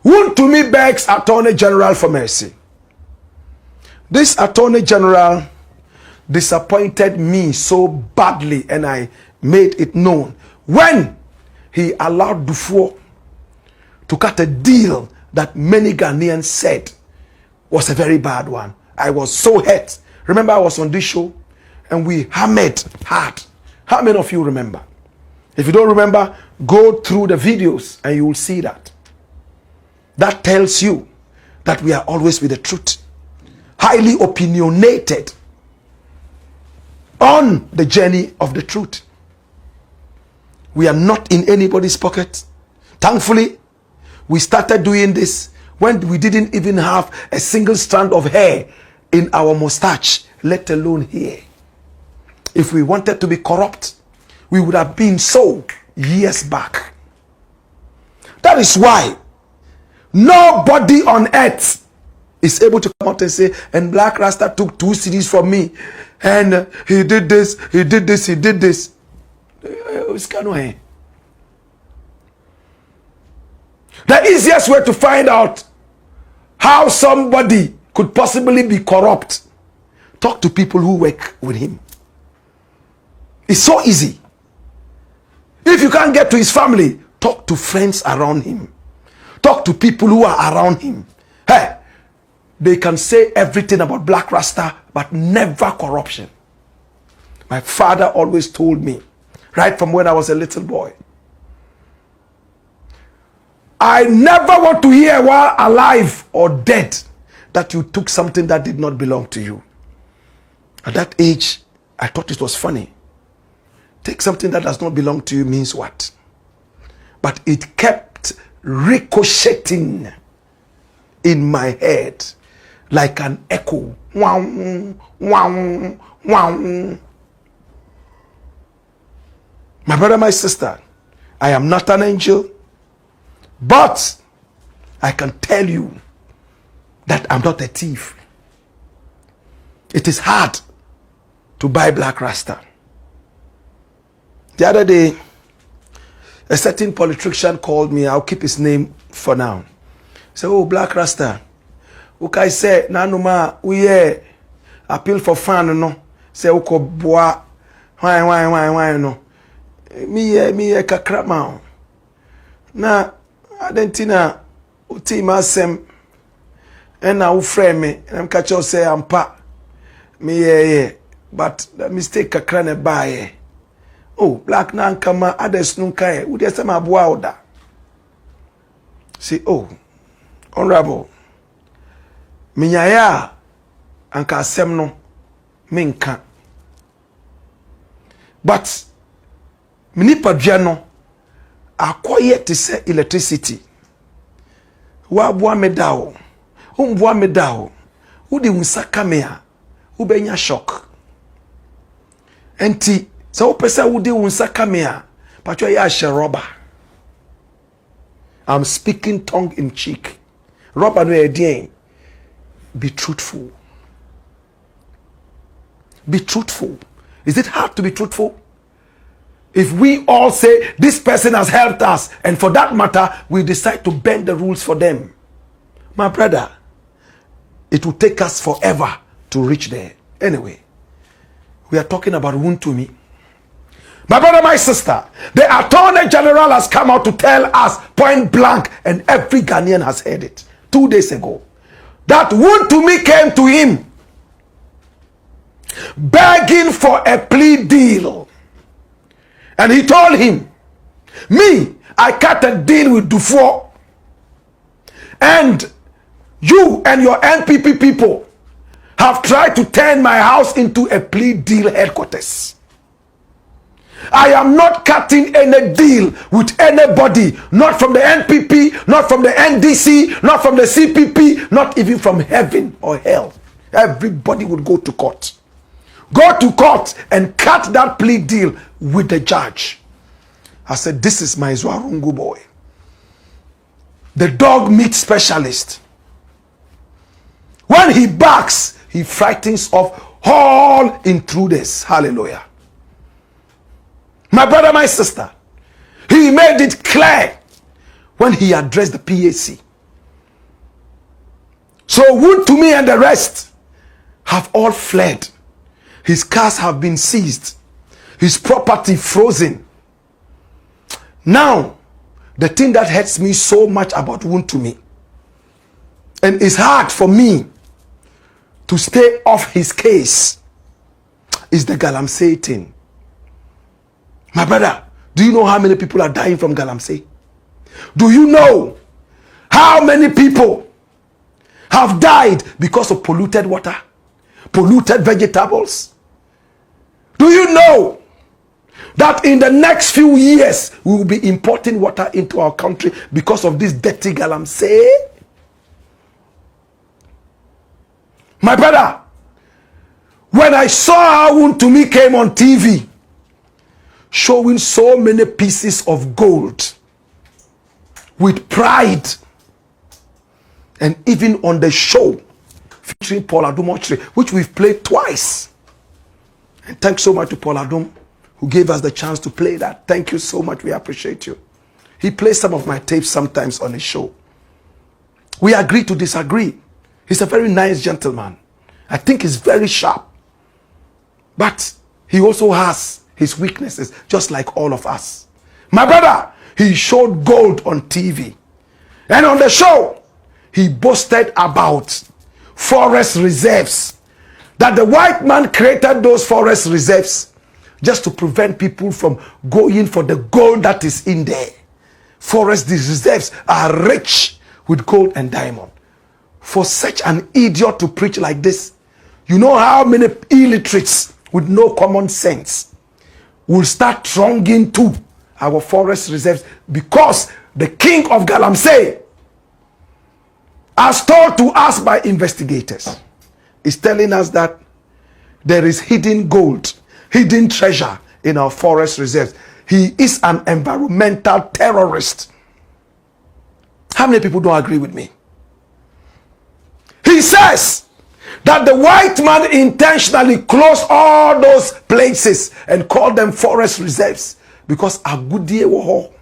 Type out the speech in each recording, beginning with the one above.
Wontumi begs Attorney General for mercy. This Attorney General disappointed me so badly, and I made it known when he allowed Dufour to cut a deal that many Ghanaians said was a very bad one. I was so hurt. Remember, I was on this show and we hammered hard. How many of you remember? If you don't remember, go through the videos and you will see that. That tells you that we are always with the truth. Highly opinionated on the journey of the truth. We are not in anybody's pocket. Thankfully, we started doing this when we didn't even have a single strand of hair in our mustache, let alone here. If we wanted to be corrupt, we would have been so years back. That is why nobody on earth is able to come out and say, and Blakk Rasta took 2 CDs from me, and he did this, he did this, he did this. The easiest way to find out how somebody could possibly be corrupt, talk to people who work with him. It's so easy. If you can't get to his family, talk to friends around him. Talk to people who are around him. Hey, they can say everything about Blakk Rasta, but never corruption. My father always told me, right from when I was a little boy, I never want to hear while alive or dead that you took something that did not belong to you. At that age, I thought it was funny. Take something that does not belong to you means what? But it kept ricocheting in my head like an echo. Wow, wow, wow. My brother, my sister, I am not an angel, but I can tell you that I'm not a thief. It is hard to buy Blakk Rasta. The other day, a certain politician called me. I'll keep his name for now. He said, oh, Blakk Rasta. Okay, say, Nanuma, we appeal for fun, no. Say, uko boa, why, no. Me kakrama. Na, adentina, uti masem, and now frame me, and I'm catch you say, I'm pa. Me, but the mistake kakrane buy. Oh, Blakk na kama others nunka we dey say ma boa oda. Say, oh, honorable. Minyaya anka asem no menka. But minipa dua no akoye te say electricity. Wa boa me da o. Boa me da o. Wo di unsa kamea. Wo benya shock. Enti so pesa wudi unsa kamea, patwa ya sheroba. I'm speaking tongue in cheek. Roba no edien. Be truthful. Be truthful. Is it hard to be truthful? If we all say this person has helped us, and for that matter, we decide to bend the rules for them, my brother, it will take us forever to reach there. Anyway, we are talking about Wontumi. My brother, my sister, the Attorney General has come out to tell us point blank, and every Ghanaian has heard it 2 days ago, that Wontumi came to him begging for a plea deal. And he told him, me, I cut a deal with Dufour, and you and your NPP people have tried to turn my house into a plea deal headquarters. I am not cutting any deal with anybody, not from the NPP, not from the NDC, not from the CPP, not even from heaven or hell. Everybody would go to court. Go to court and cut that plea deal with the judge. I said, this is my Zwarungu boy, the dog meat specialist. When he barks, he frightens off all intruders. Hallelujah. My brother, my sister, he made it clear when he addressed the PAC So Wontumi and the rest have all fled. His cars have been seized. His property frozen. Now, the thing that hurts me so much about Wontumi, and it's hard for me to stay off his case, is the Galamsey thing. My brother, do you know how many people are dying from Galamsey? Do you know how many people have died because of polluted water, polluted vegetables? Do you know that in the next few years we will be importing water into our country because of this dirty Galamsey? My brother, when I saw how Wontumi came on TV showing so many pieces of gold with pride, and even on the show featuring Paul Addo, which we've played twice, and thanks so much to Paul Addo who gave us the chance to play that. Thank you so much. We appreciate you. He plays some of my tapes sometimes on his show. We agree to disagree. He's a very nice gentleman. I think he's very sharp. But he also has his weaknesses, just like all of us. My brother, he showed gold on TV. And on the show, he boasted about forest reserves. That the white man created those forest reserves just to prevent people from going for the gold that is in there. Forest reserves are rich with gold and diamond. For such an idiot to preach like this, you know how many illiterates with no common sense will start thronging to our forest reserves, because the king of Galamsey, as told to us by investigators, is telling us that there is hidden gold, hidden treasure in our forest reserves. He is an environmental terrorist. How many people don't agree with me? He says that the white man intentionally closed all those places and called them forest reserves because agudie wo ho.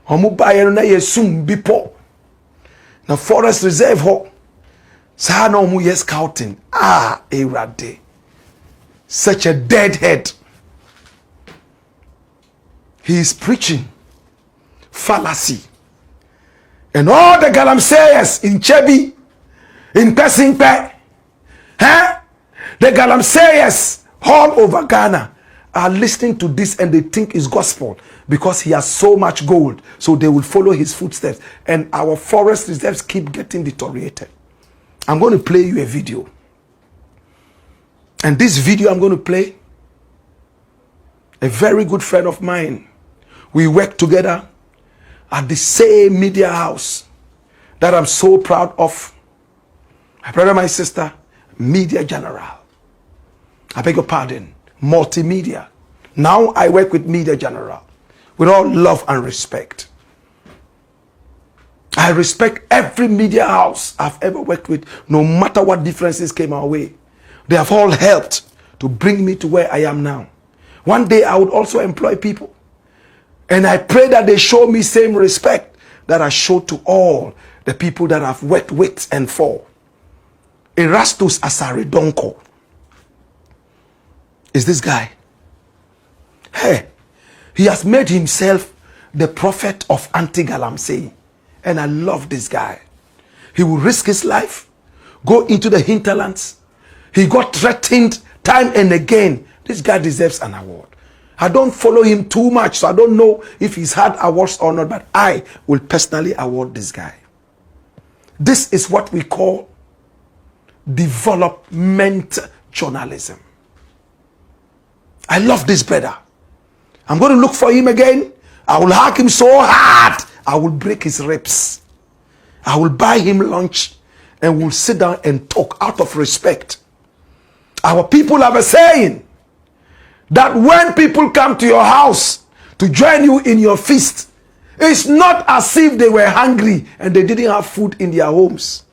Omo baye no na yesum bipo. Na forest reserve ho. Sa na omo yes scouting. Erade. Such a deadhead. He is preaching fallacy. And all the Galamseyers in Chebi, in Pesingpe, the Galamseyers all over Ghana are listening to this and they think it's gospel because he has so much gold. So they will follow his footsteps. And our forest reserves keep getting deteriorated. I'm going to play you a video. And this video I'm going to play, a very good friend of mine, we work together at the same media house that I'm so proud of. My brother, my sister, Media General. I beg your pardon, multimedia. Now I work with Media General with all love and respect. I respect every media house I've ever worked with, no matter what differences came our way. They have all helped to bring me to where I am now. One day I would also employ people. And I pray that they show me same respect that I show to all the people that I've worked with and for. Erastus Asaridonko is this guy. Hey, he has made himself the prophet of anti-Galamsey. And I love this guy. He will risk his life, go into the hinterlands. He got threatened time and again. This guy deserves an award. I don't follow him too much, so I don't know if he's had awards or not, but I will personally award this guy. This is what we call development journalism. I love this brother. I'm going to look for him again. I will hack him so hard, I will break his ribs. I will buy him lunch and we'll sit down and talk out of respect. Our people have a saying that when people come to your house to join you in your feast, it's not as if they were hungry and they didn't have food in their homes.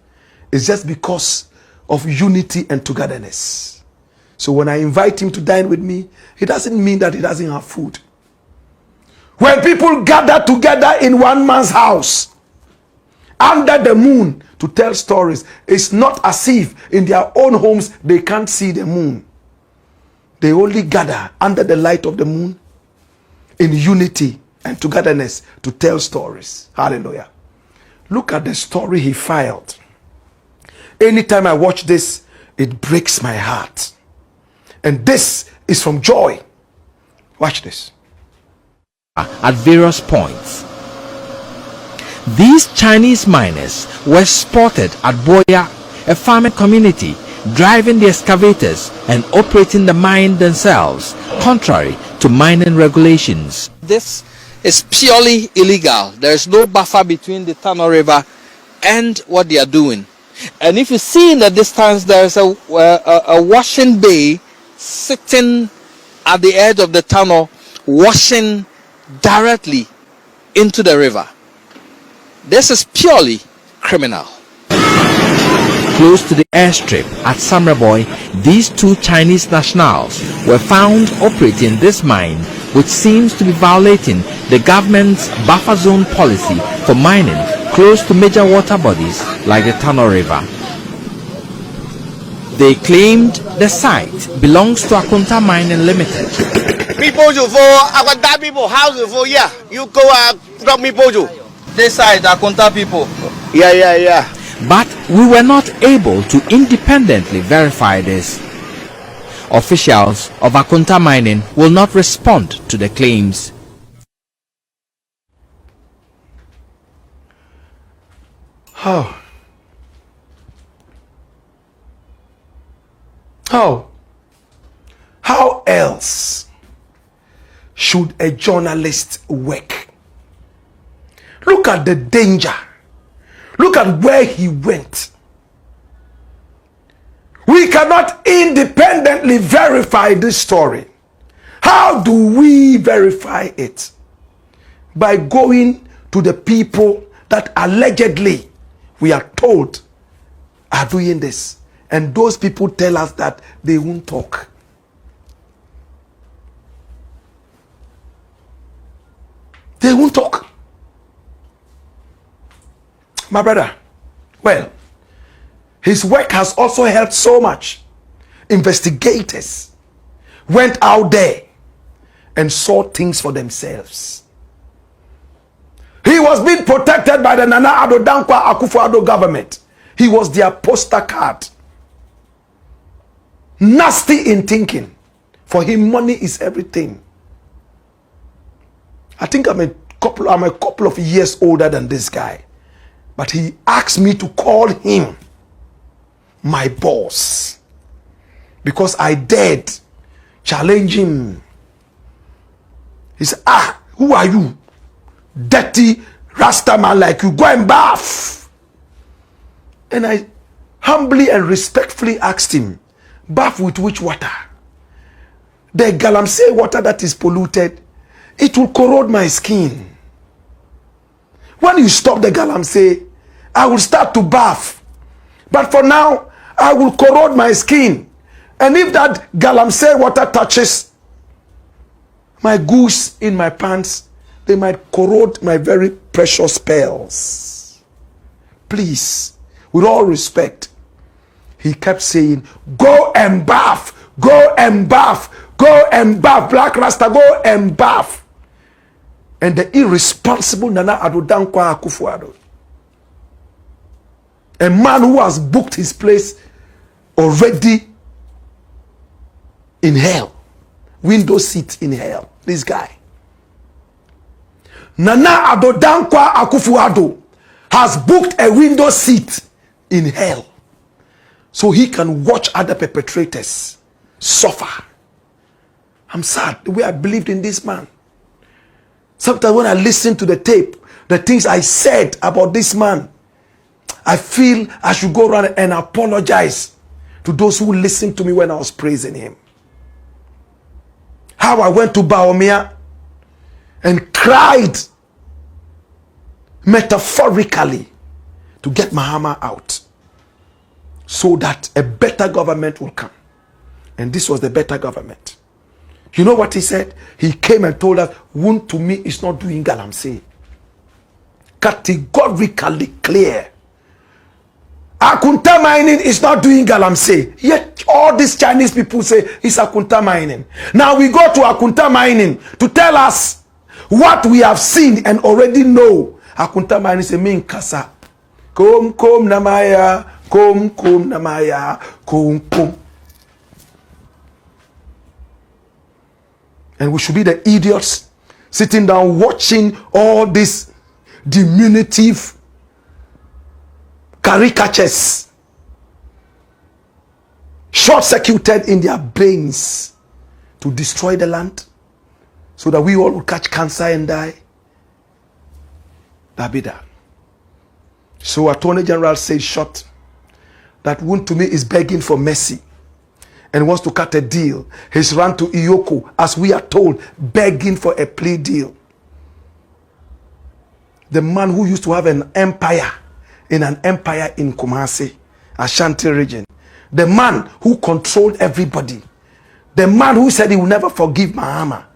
It's just because of unity and togetherness. So when I invite him to dine with me, it doesn't mean that he doesn't have food. When people gather together in one man's house, under the moon, to tell stories. It's not as if in their own homes they can't see the moon. They only gather under the light of the moon in unity and togetherness to tell stories. Hallelujah. Look at the story he filed. Anytime I watch this, it breaks my heart. And this is from Joy. Watch this. At various points, these Chinese miners were spotted at Boya, a farming community, driving the excavators and operating the mine themselves, contrary to mining regulations. This is purely illegal. There is no buffer between the Tano River and what they are doing. And if you see in the distance, there is a washing bay sitting at the edge of the tunnel, washing directly into the river. This is purely criminal. Close to the airstrip at Samreboy, these two Chinese nationals were found operating this mine, which seems to be violating the government's buffer zone policy for mining close to major water bodies like the Tano River. They claimed the site belongs to Akunta Mining Limited. People for Akunta people, house for you go drop me bojo. This side Akunta people. Yeah. But we were not able to independently verify this. Officials of Akunta Mining will not respond to the claims. How else should a journalist work? Look at the danger. Look at where he went. We cannot independently verify this story. How do we verify it? By going to the people that allegedly we are told are doing this. And those people tell us that they won't talk. They won't talk. My brother, well, his work has also helped so much. Investigators went out there and saw things for themselves. He was being protected by the Nana Addo Dankwa Akufo-Addo government. He was their poster card. Nasty in thinking. For him, money is everything. I think I'm a couple of years older than this guy. But he asked me to call him my boss. Because I dared challenge him. He said, who are you? Dirty Rasta man like you. Go and bath. And I humbly and respectfully asked him, bath with which water? The galamsey water that is polluted, it will corrode my skin. When you stop the galamsey, I will start to bath. But for now, I will corrode my skin. And if that galamsey water touches my goose in my pants, they might corrode my very precious pearls. Please, with all respect, he kept saying, go and bath, go and bath, go and bath, Black Rasta, go and bath. And the irresponsible Nana Addo Dankwa Akufo-Addo, a man who has booked his place already in hell, window seat in hell, this guy. Nana Addo Dankwa Akufo-Addo has booked a window seat in hell so he can watch other perpetrators suffer. I'm sad the way I believed in this man. Sometimes when I listen to the tape, the things I said about this man, I feel I should go around and apologize to those who listened to me when I was praising him. How I went to Bawumia and cried metaphorically to get Mahama out so that a better government will come. And this was the better government. You know what he said? He came and told us, Wontumi is not doing galamsey. Categorically clear. Akunta mining is not doing galamsey. Yet all these Chinese people say it's Akunta mining. Now we go to Akunta mining to tell us what we have seen and already know. Akunta mining is a mean kasa. Kom namaya, kom namaya, kom. And we should be the idiots sitting down watching all these diminutive caricatures short-circuited in their brains to destroy the land so that we all will catch cancer and die. That be that. So Attorney General says short that Wontumi is begging for mercy and wants to cut a deal. He's run to Iyoko, as we are told, begging for a plea deal. The man who used to have an empire in Kumasi, Ashanti region. The man who controlled everybody. The man who said he will never forgive Mahama.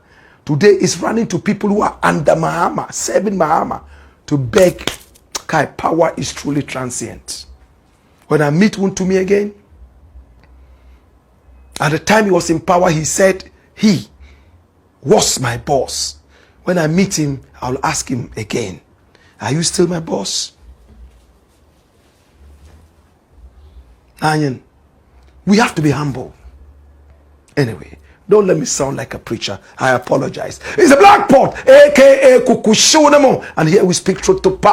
Today is running to people who are under Mahama, serving Mahama, to beg. Kai, power is truly transient. When I meet Wontumi again, at the time he was in power, he said he was my boss. When I meet him, I'll ask him again, are you still my boss? Anyan, we have to be humble. Anyway, don't let me sound like a preacher. I apologize. It's a Blakk Pot, aka Kukushunamo, and here we speak truth to power.